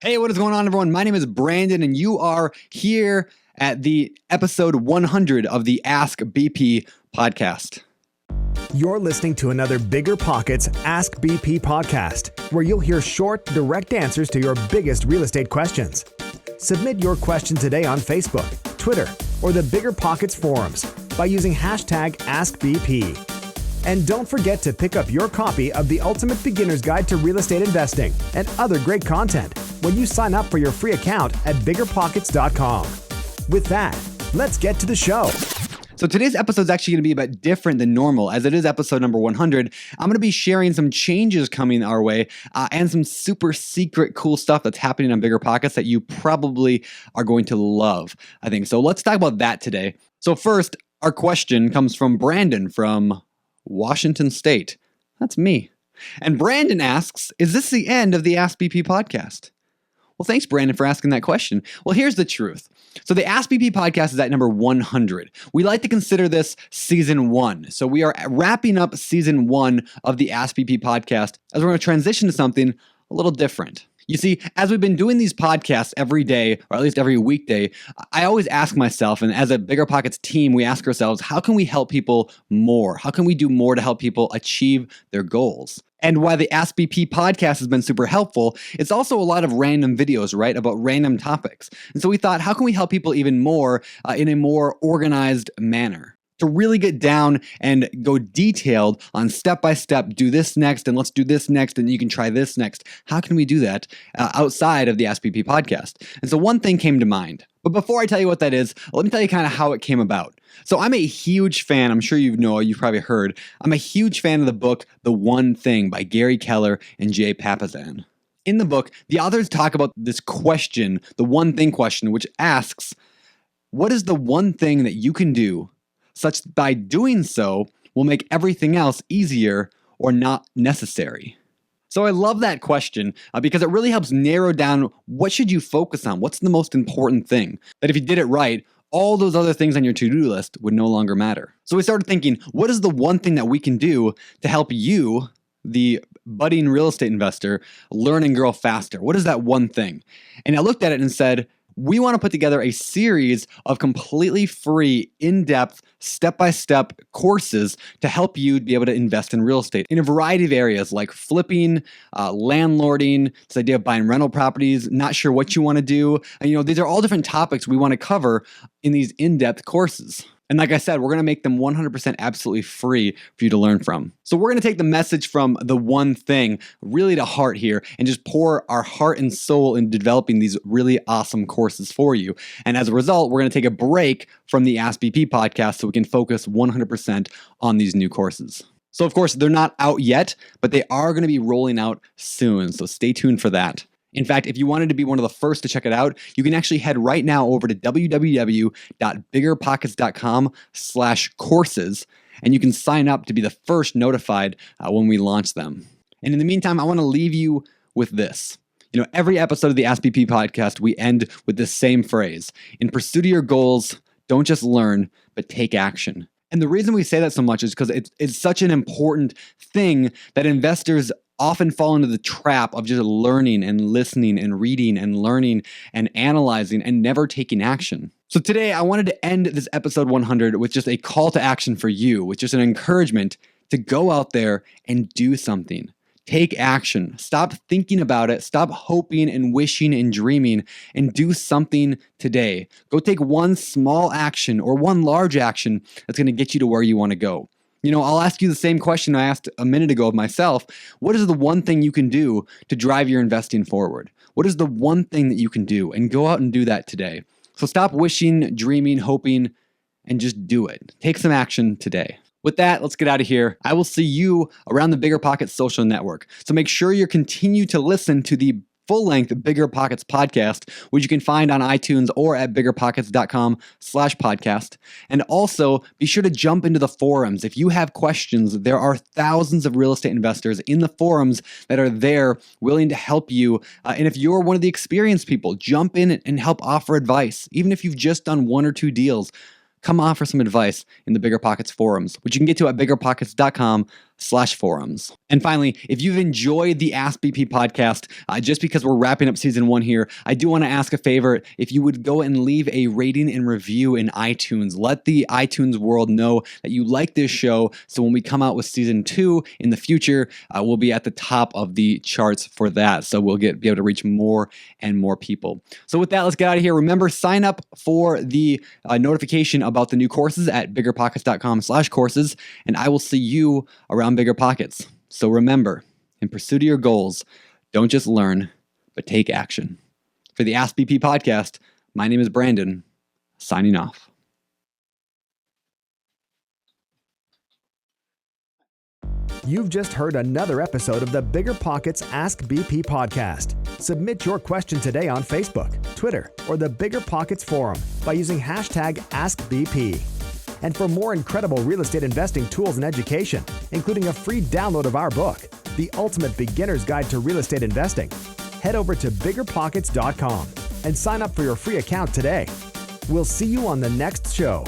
Hey, what is going on, everyone? My name is Brandon, and you are here at the episode 100 of the Ask BP podcast. You're listening to another BiggerPockets Ask BP podcast, where you'll hear short, direct answers to your biggest real estate questions. Submit your question today on Facebook, Twitter, or the BiggerPockets forums by using hashtag AskBP. And don't forget to pick up your copy of the Ultimate Beginner's Guide to Real Estate Investing and other great content when you sign up for your free account at BiggerPockets.com. With that, let's get to the show. So today's episode is actually going to be a bit different than normal, as it is episode number 100. I'm going to be sharing some changes coming our way and some super secret cool stuff that's happening on BiggerPockets that you probably are going to love, I think. So let's talk about that today. So first, our question comes from Brandon from Washington State. That's me. And Brandon asks, is this the end of the Ask BP podcast? Well, thanks, Brandon, for asking that question. Well, here's the truth. So the Ask BP podcast is at number 100. We like to consider this season 1. So we are wrapping up season 1 of the Ask BP podcast as we're going to transition to something a little different. You see, as we've been doing these podcasts every day, or at least every weekday, I always ask myself, and as a BiggerPockets team, we ask ourselves, how can we help people more? How can we do more to help people achieve their goals? And while the Ask BP podcast has been super helpful, it's also a lot of random videos, right, about random topics. And so we thought, how can we help people even more in a more organized manner? To really get down and go detailed on step-by-step, do this next, and let's do this next, and you can try this next. How can we do that outside of the Ask BP podcast? And so one thing came to mind. But before I tell you what that is, let me tell you kind of how it came about. So I'm a huge fan, I'm sure you've probably heard, I'm a huge fan of the book, The One Thing by Gary Keller and Jay Papasan. In the book, the authors talk about this question, the one thing question, which asks, what is the one thing that you can do such that by doing so will make everything else easier or not necessary? So I love that question because it really helps narrow down what should you focus on? What's the most important thing? That if you did it right, all those other things on your to-do list would no longer matter. So we started thinking, what is the one thing that we can do to help you, the budding real estate investor, learn and grow faster? What is that one thing? And I looked at it and said, we want to put together a series of completely free, in-depth, step-by-step courses to help you be able to invest in real estate in a variety of areas like flipping, landlording, this idea of buying rental properties, not sure what you want to do. And, these are all different topics we want to cover in these in-depth courses. And like I said, we're going to make them 100% absolutely free for you to learn from. So we're going to take the message from the one thing really to heart here and just pour our heart and soul into developing these really awesome courses for you. And as a result, we're going to take a break from the Ask BP podcast so we can focus 100% on these new courses. So of course, they're not out yet, but they are going to be rolling out soon. So stay tuned for that. In fact, if you wanted to be one of the first to check it out, you can actually head right now over to www.biggerpockets.com/courses, and you can sign up to be the first notified when we launch them. And in the meantime, I want to leave you with this. Every episode of the Ask BP podcast, we end with this same phrase. In pursuit of your goals, don't just learn, but take action. And the reason we say that so much is because it's such an important thing that investors often fall into the trap of just learning and listening and reading and learning and analyzing and never taking action. So today I wanted to end this episode 100 with just a call to action for you, with just an encouragement to go out there and do something. Take action. Stop thinking about it. Stop hoping and wishing and dreaming and do something today. Go take one small action or one large action that's going to get you to where you want to go. I'll ask you the same question I asked a minute ago of myself. What is the one thing you can do to drive your investing forward? What is the one thing that you can do? And go out and do that today. So stop wishing, dreaming, hoping, and just do it. Take some action today. With that, let's get out of here. I will see you around the BiggerPockets social network. So make sure you continue to listen to the full-length BiggerPockets podcast, which you can find on iTunes or at biggerpockets.com/podcast. And also be sure to jump into the forums. If you have questions, there are thousands of real estate investors in the forums that are there willing to help you. And if you're one of the experienced people, jump in and help offer advice. Even if you've just done 1 or 2 deals, come offer some advice in the BiggerPockets forums, which you can get to at biggerpockets.com BiggerPockets.com/forums. And finally, if you've enjoyed the Ask BP podcast, just because we're wrapping up season 1 here, I do want to ask a favor. If you would go and leave a rating and review in iTunes, let the iTunes world know that you like this show. So when we come out with season 2 in the future, we'll be at the top of the charts for that. So we'll be able to reach more and more people. So with that, let's get out of here. Remember, sign up for the notification about the new courses at BiggerPockets.com/courses, and I will see you around BiggerPockets. So remember, in pursuit of your goals, don't just learn, but take action. For the Ask BP podcast, my name is Brandon, signing off. You've just heard another episode of the BiggerPockets Ask BP podcast. Submit your question today on Facebook, Twitter, or the BiggerPockets forum by using hashtag AskBP. And for more incredible real estate investing tools and education, including a free download of our book, The Ultimate Beginner's Guide to Real Estate Investing, head over to BiggerPockets.com and sign up for your free account today. We'll see you on the next show.